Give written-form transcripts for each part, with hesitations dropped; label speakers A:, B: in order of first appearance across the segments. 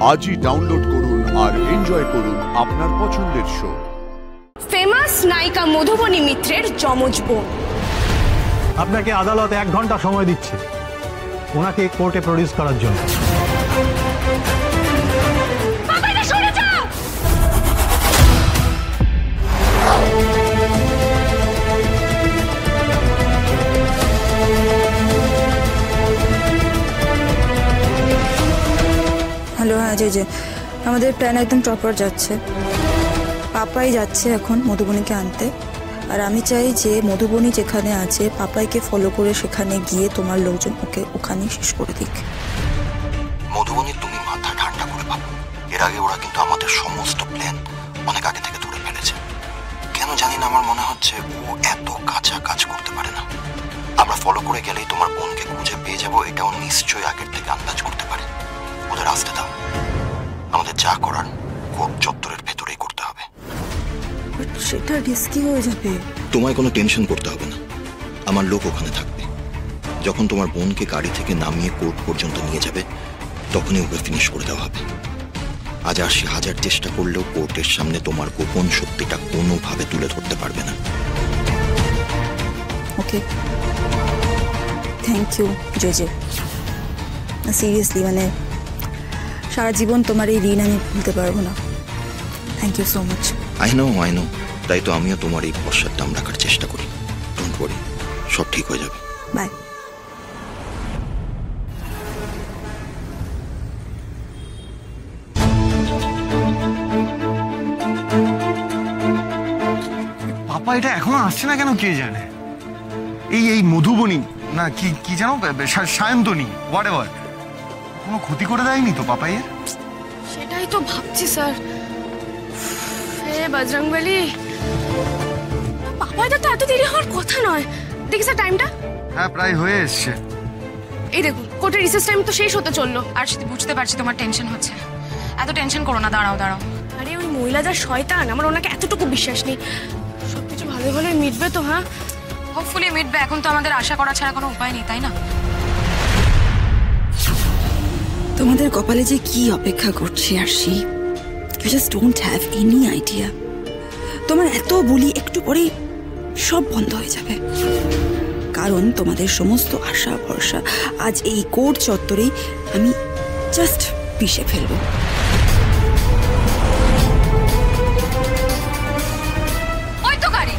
A: আজই ডাউনলোড করুন আর এনজয় করুন আপনার পছন্দের শো।
B: ফেমাস নায়িকা মধুবনী মিত্রের যমজ বোন।
C: আপনাকে আদালত 1 ঘন্টা সময় দিচ্ছে ওনাকে কোর্টে প্রডিউস করার জন্য।
D: হ্যালো, হ্যাঁ যে আমাদের প্ল্যান একদম প্রপার যাচ্ছে। পাপাই যাচ্ছে এখন মধুবনীকে আনতে, আর আমি চাই যে মধুবনী যেখানে আছে পাপাইকে ফলো করে সেখানে গিয়ে তোমার লোকজন ওকে ওখানেই শেষ করে দিক।
E: মধুবনী, তুমি মাথা ঠান্ডা করে ভাবো। এর আগে ওরা কিন্তু আমাদের সমস্ত প্ল্যান অনেক আগে থেকে ধরে ফেলেছে। কেন জানি না, আমার মনে হচ্ছে ও এত কাঁচা কাজ করতে পারে না। আমরা ফলো করে গেলেই তোমার বোনকে খুঁজে পেয়ে যাবো, এটাও নিশ্চয়ই আগের থেকে আন্দাজ করতে পারে। ওদের আসতে দাও, আমাদের যা করার কোর্ট চত্বরের ভেতরেই করতে হবে।
D: সেটা রিস্কি হয়ে যাবে।
E: তোমায় কোনো টেনশন করতে হবে না, আমার লোক ওখানে থাকবে। যখন তোমার বোনকে গাড়ি থেকে নামিয়ে কোর্ট পর্যন্ত নিয়ে যাবে তখনই ওকে ফিনিশ করে দেওয়া হবে। আজ 80,000 চেষ্টা করলেও কোর্টের সামনে তোমার গোপন সত্যিটা কোনোভাবে তুলে ধরতে পারবে না।
D: ওকে, থ্যাংক ইউ জেজে। সিরিয়াসলি, মানে সারা জীবন তোমার এই ঋণ আমি ভুলতে পারবো না। Thank you so much.
E: I know. তাই তো আমিও তোমার এই ভরসার দাম রাখার চেষ্টা করি। ডোন্ট ওয়ারি, সব ঠিক হয়ে যাবে।
D: বাই।
F: পাপা এটা এখনো আসছে না কেন কে জানে। এই মধুবনী না কি জানো, সায়ন্তনী, হোয়াটএভার, কোনো ক্ষতি করে দেয়নি তো পাপাইয়ের?
B: সেটাই তো ভাবছি স্যার। বজরংবলী, পাপাইদা তো এত দেরি হওয়ার কথা নয়। দেখি স্যার টাইমটা।
F: হ্যাঁ, প্রায় হয়ে এসছে।
B: এই দেখুন, কোর্টের রিসেস টাইম তো শেষ হতে চললো।
G: আর বুঝতে পারছি তোমার টেনশন হচ্ছে, এত টেনশন করো না। দাঁড়াও।
B: আরে ওই মহিলা যা শয়তান, আমার ওনাকে এতটুকু বিশ্বাস নেই। সবকিছু ভালো ভালোই মিটবে তো? হ্যাঁ,
G: হোপফুলি মিটবে। এখন তো আমাদের আশা করা ছাড়া কোনো উপায় নেই, তাই না?
D: তোমাদের কপালে যে কি অপেক্ষা করছে Arshi, you just don't have any idea. তোমার এত বলি একটু পরেই সব বন্ধ হয়ে যাবে, কারণ তোমাদের সমস্ত আশা ভরসা আজ এই কোর্ট চত্বরেই আমি জাস্ট পিষে ফেলবো।
G: ওই তো গাড়ি।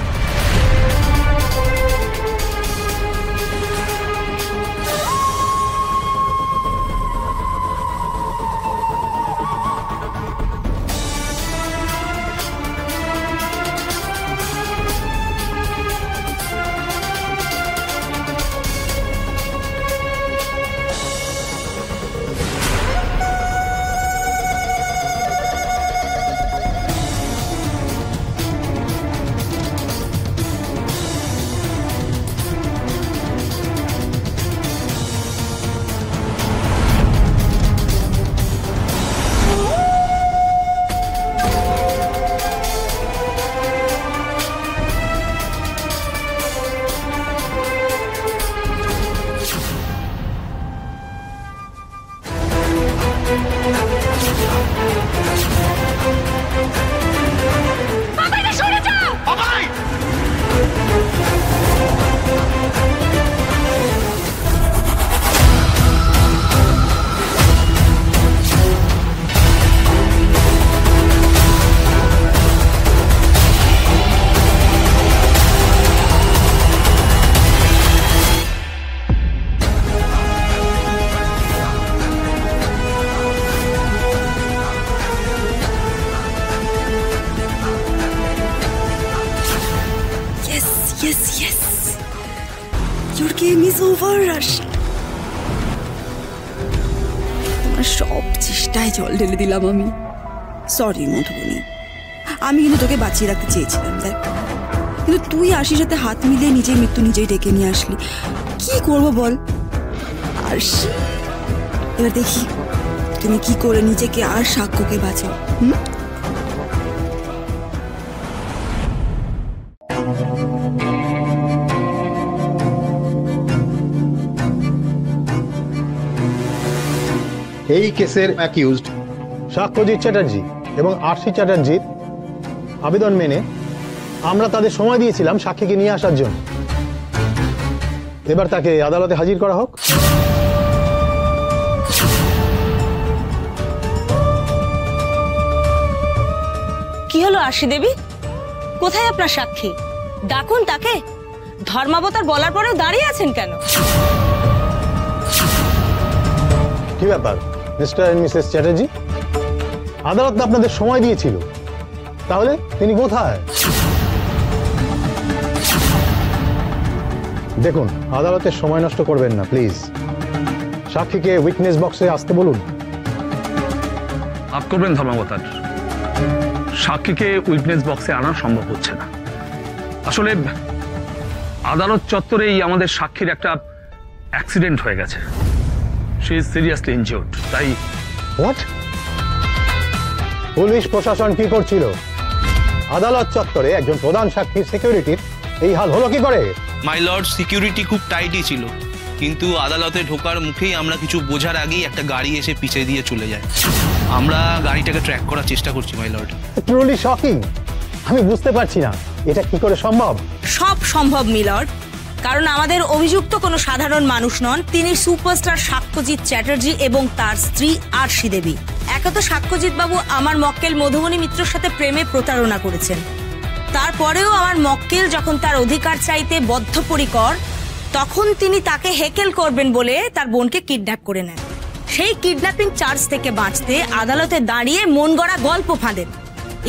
D: Yes. Your game is over, Arshi. তোমার সব চেষ্টায় জল ঢেলে দিলাম আমি। সরি মধুবনী, আমি কিন্তু তোকে বাঁচিয়ে রাখতে চেয়েছিলাম, দেখ। কিন্তু তুই আশির সাথে হাত মিলিয়ে নিজের মৃত্যু নিজেই ডেকে নিয়ে আসলি। কি করবো বল আরশি? এবার দেখি তুমি কি করে নিজেকে আর সাক্ষ্যকে বাঁচাও।
C: এই কেসের অ্যাকিউজড সাক্ষ্যজিৎ চ্যাটার্জি এবং আরসি চ্যাটার্জির আবেদন মেনে আমরা তাদের সময় দিয়েছিলাম সাক্ষীকে নিয়ে আসার জন্য। এবার তাকে আদালতে হাজির করা হোক।
H: কি হলো আরশি দেবী, কোথায় আপনার সাক্ষী? ডাকুন তাকে। ধর্মাবতার বলার পরেও দাঁড়িয়ে আছেন কেন?
C: কি ব্যাপার মিস্টার এন্ড মিসেস চ্যাটার্জি? আদালত আপনাদের সময় দিয়েছিল, তাহলে তিনি কোথায়? দেখুন, আদালতের সময় নষ্ট করবেন না প্লিজ। সাক্ষীকে উইটনেস বক্সে আসতে বলুন।
I: মাফ করবেন ধর্মাবতার, সাক্ষীকে উইটনেস বক্সে আনা সম্ভব হচ্ছে না। আসলে আদালত চত্বরেই আমাদের সাক্ষীর একটা অ্যাক্সিডেন্ট হয়ে গেছে। She is seriously injured. তাই
C: হোয়াট? পুলিশ প্রশাসন কি করছিল? আদালত চত্বরে একজন প্রধান সাক্ষীর সিকিউরিটির এই হাল হলো কি করে?
J: মাই লর্ড, সিকিউরিটি খুব টাইটই ছিল, কিন্তু আদালতে ঢোকার মুখেই আমরা কিছু বোঝার আগেই একটা গাড়ি এসে পিছিয়ে দিয়ে চলে যায়। আমরা গাড়িটাকে ট্র্যাক করার চেষ্টা করছি মাই লর্ড।
C: Truly shocking. আমি বুঝতে পারছি না এটা কি করে সম্ভব।
H: সব সম্ভব মিলর্ড, কারণ আমাদের অভিযুক্ত কোনো সাধারণ মানুষ নন। তিনি সুপারস্টার সাক্ষ্যজিৎ চ্যাটার্জি এবং তার স্ত্রী আরশি দেবী। একে তো সাক্ষ্যজিৎ বাবু আমার মক্কেল মধুবনী মিত্রর সাথে প্রেমে প্রতারণা করেছেন, তারপরেও আমার মক্কেল যখন তার অধিকার চাইতে বদ্ধপরিকর, তখন তিনি তাকে হেকেল করবেন বলে তার বোনকে কিডন্যাপ করে নেন। সেই কিডন্যাপিং চার্জ থেকে বাঁচতে আদালতে দাঁড়িয়ে মন গড়া গল্প ফাঁদেন।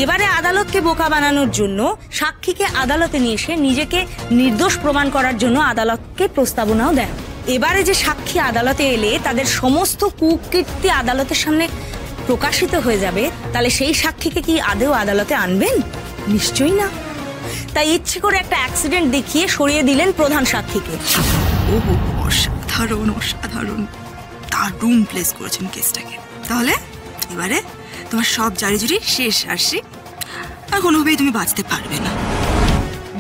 H: এবারে আদালতকে বোকা বানানোর জন্য সাক্ষীকে আদালতে নিয়ে এসে নিজেকে নির্দোষ প্রমাণ করার জন্য আদালতকে প্রস্তাবনাও দেন। এবারে যে সাক্ষী আদালতে এলে তাদের সমস্ত কুকীর্তি আদালতের সামনে প্রকাশিত হয়ে যাবে, তাহলে সেই সাক্ষীকে কি আদৌ আদালতে আনবেন? নিশ্চয়ই না। তাই ইচ্ছে করে একটা অ্যাক্সিডেন্ট দেখিয়ে সরিয়ে দিলেন প্রধান সাক্ষীকে।
D: ওহো, অসাধারণ অসাধারণ, দারুণ প্লেস করেছেন কেসটাকে। তাহলে এবারে তোমার সব জারিজুরি শেষ আরশি, আর কোনোভাবেই তুমি বাঁচতে পারবে না।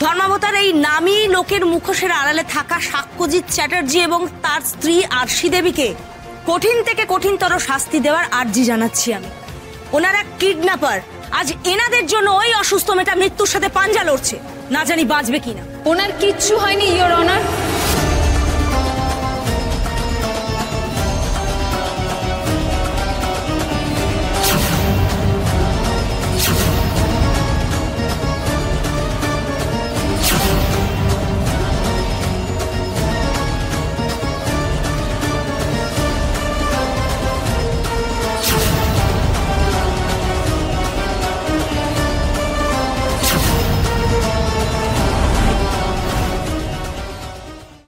H: ধর্মাবতার এই নামী লোকের মুখোশের আড়ালে থাকা সাক্ষ্যজিৎ চ্যাটার্জি এবং তার স্ত্রী আরশি দেবীকে কঠিন থেকে কঠিনতর শাস্তি দেওয়ার আর্জি জানাচ্ছি আমি। ওনারা কিডন্যাপার। আজ এনাদের জন্য ওই অসুস্থ মেয়েটা মৃত্যুর সাথে পাঞ্জা লড়ছে, না জানি বাঁচবে কিনা।
G: ওনার কিচ্ছু হয়নি ইওর অনার।